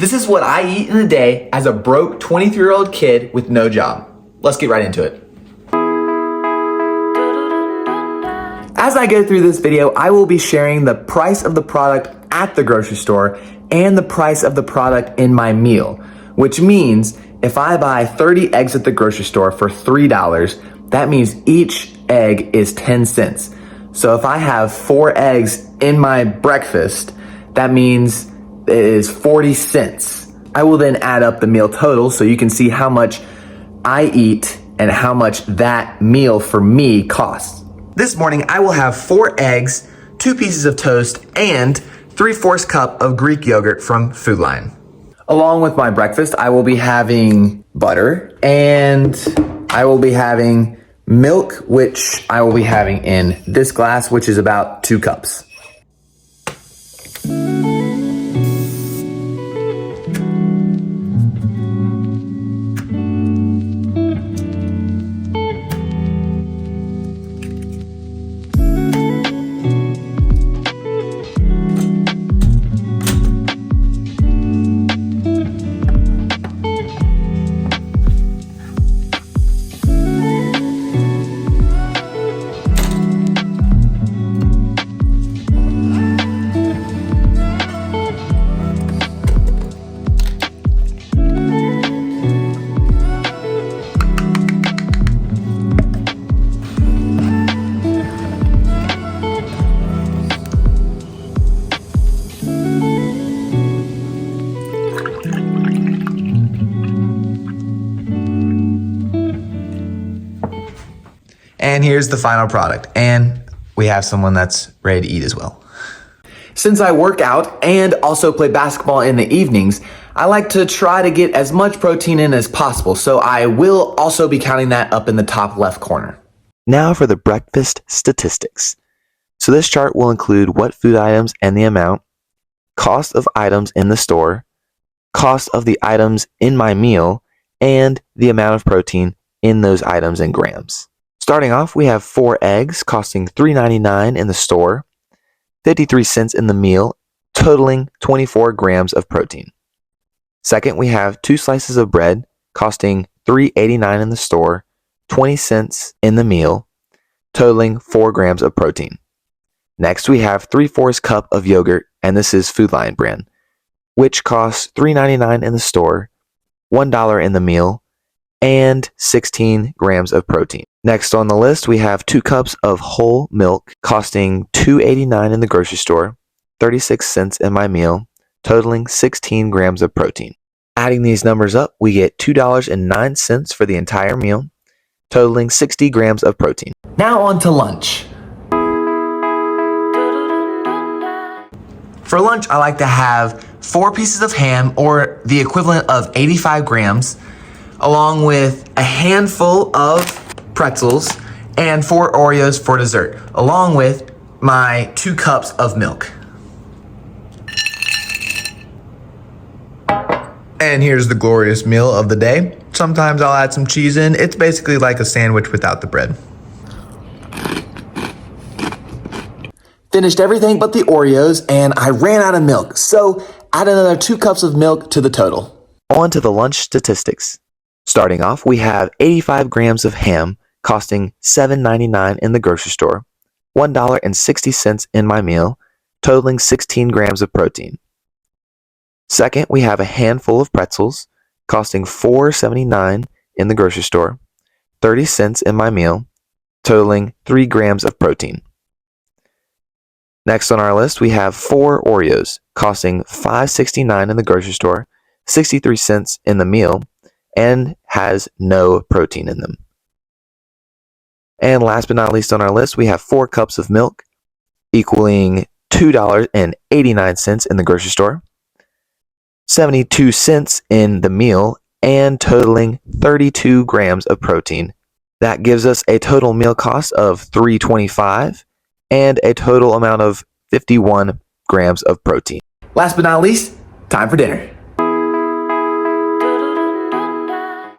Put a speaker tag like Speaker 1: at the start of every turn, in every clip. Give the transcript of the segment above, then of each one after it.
Speaker 1: This is what I eat in a day as a broke 23-year-old kid with no job. Let's get right into it. As I go through this video, I will be sharing the price of the product at the grocery store and the price of the product in my meal, which means if I buy 30 eggs at the grocery store for $3, that means each egg is 10 cents. So if I have 4 eggs in my breakfast, that means it is 40 cents. I will then add up the meal total so you can see how much I eat and how much that meal for me costs. This morning, I will have 4 eggs, 2 pieces of toast, and 3/4 cup of Greek yogurt from Food Lion. Along with my breakfast, I will be having butter, and I will be having milk, which I will be having in this glass, which is about 2 cups. And here's the final product. And we have someone that's ready to eat as well. Since I work out and also play basketball in the evenings, I like to try to get as much protein in as possible. So I will also be counting that up in the top left corner.
Speaker 2: Now for the breakfast statistics. So this chart will include what food items and the amount, cost of items in the store, cost of the items in my meal, and the amount of protein in those items in grams. Starting off, we have 4 eggs costing $3.99 in the store, 53 cents in the meal, totaling 24 grams of protein. Second, we have 2 slices of bread costing $3.89 in the store, 20 cents in the meal, totaling 4 grams of protein. Next, we have 3/4 cup of yogurt, and this is Food Lion brand, which costs $3.99 in the store, $1 in the meal, and 16 grams of protein. Next on the list, we have 2 cups of whole milk costing $2.89 in the grocery store, 36 cents in my meal, totaling 16 grams of protein. Adding these numbers up, we get $2.09 for the entire meal, totaling 60 grams of protein.
Speaker 1: Now on to lunch. For lunch, I like to have 4 pieces of ham, or the equivalent of 85 grams, along with a handful of pretzels and 4 Oreos for dessert, along with my 2 cups of milk. And here's the glorious meal of the day. Sometimes I'll add some cheese in. It's basically like a sandwich without the bread. Finished everything but the Oreos, and I ran out of milk, so add another 2 cups of milk to the total.
Speaker 2: On to the lunch statistics. Starting off, we have 85 grams of ham costing $7.99 in the grocery store, $1.60 in my meal, totaling 16 grams of protein. Second, we have a handful of pretzels costing $4.79 in the grocery store, 30 cents in my meal, totaling 3 grams of protein. Next on our list, we have 4 Oreos costing $5.69 in the grocery store, 63 cents in the meal, and has no protein in them. And last but not least on our list, we have 4 cups of milk equaling $2.89 in the grocery store, 72 cents in the meal, and totaling 32 grams of protein. That gives us a total meal cost of $3.25 and a total amount of 51 grams of protein.
Speaker 1: Last but not least, time for dinner.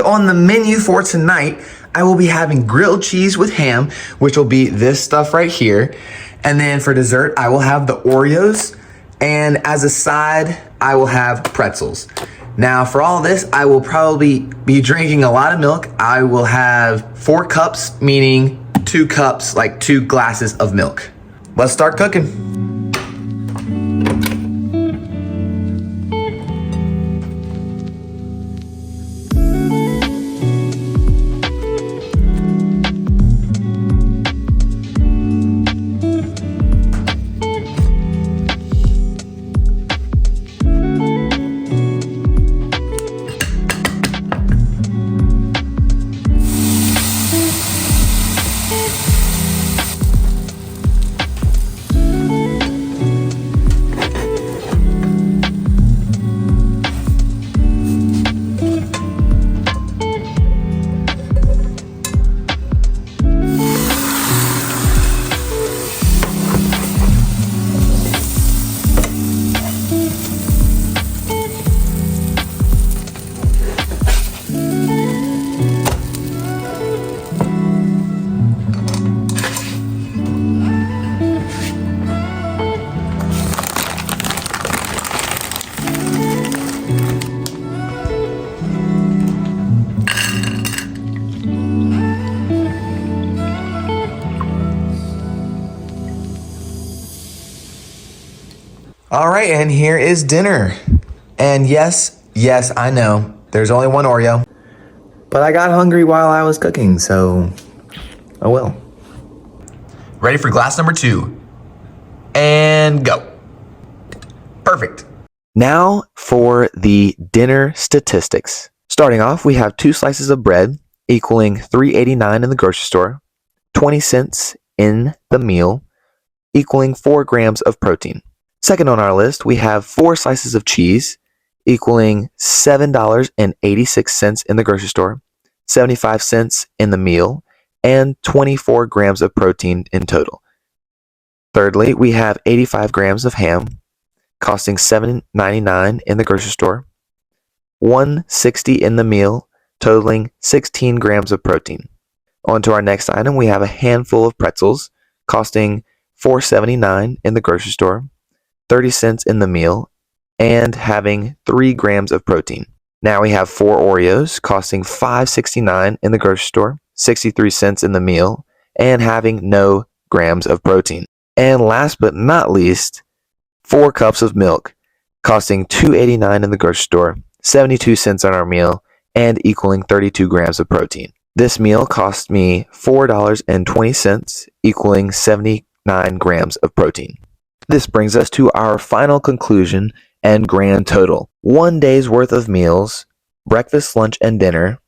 Speaker 1: On the menu for tonight, I will be having grilled cheese with ham, which will be this stuff right here. And then for dessert, I will have the Oreos. And as a side, I will have pretzels. Now for all this, I will probably be drinking a lot of milk. I will have 4 cups, meaning 2 cups, like 2 glasses of milk. Let's start cooking. All right, and here is dinner. And yes, I know, there's only one Oreo. But I got hungry while I was cooking, so, oh well. Ready for glass number 2. And go. Perfect.
Speaker 2: Now for the dinner statistics. Starting off, we have 2 slices of bread equaling $3.89 in the grocery store, 20 cents in the meal, equaling 4 grams of protein. Second on our list, we have 4 slices of cheese equaling $7.86 in the grocery store, 75 cents in the meal, and 24 grams of protein in total. Thirdly, we have 85 grams of ham costing $7.99 in the grocery store, $1.60 in the meal, totaling 16 grams of protein. On to our next item, we have a handful of pretzels costing $4.79 in the grocery store, 30 cents in the meal, and having 3 grams of protein. Now we have 4 Oreos costing $5.69 in the grocery store, 63 cents in the meal, and having no grams of protein. And last but not least, 4 cups of milk costing $2.89 in the grocery store, 72 cents on our meal, and equaling 32 grams of protein. This meal cost me $4.20, equaling 79 grams of protein. This brings us to our final conclusion and grand total. 1 day's worth of meals, breakfast, lunch, and dinner,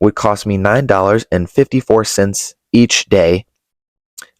Speaker 2: would cost me $9.54 each day,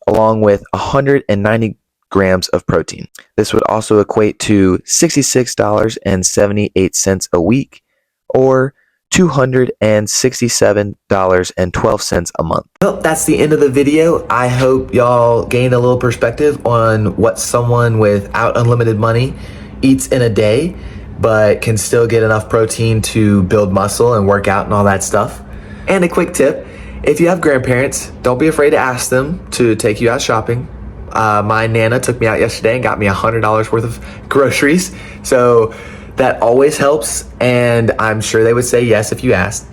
Speaker 2: along with 190 grams of protein. This would also equate to $66.78 a week, or $267.12 a month.
Speaker 1: Well, that's the end of the video. I hope y'all gained a little perspective on what someone without unlimited money eats in a day, but can still get enough protein to build muscle and work out and all that stuff. And a quick tip, if you have grandparents, don't be afraid to ask them to take you out shopping. My Nana took me out yesterday and got me $100 worth of groceries. So that always helps, and I'm sure they would say yes if you asked.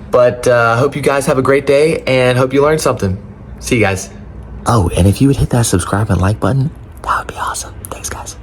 Speaker 1: But I hope you guys have a great day and hope you learned something. See you guys.
Speaker 2: Oh, and if you would hit that subscribe and like button, that would be awesome. Thanks, guys.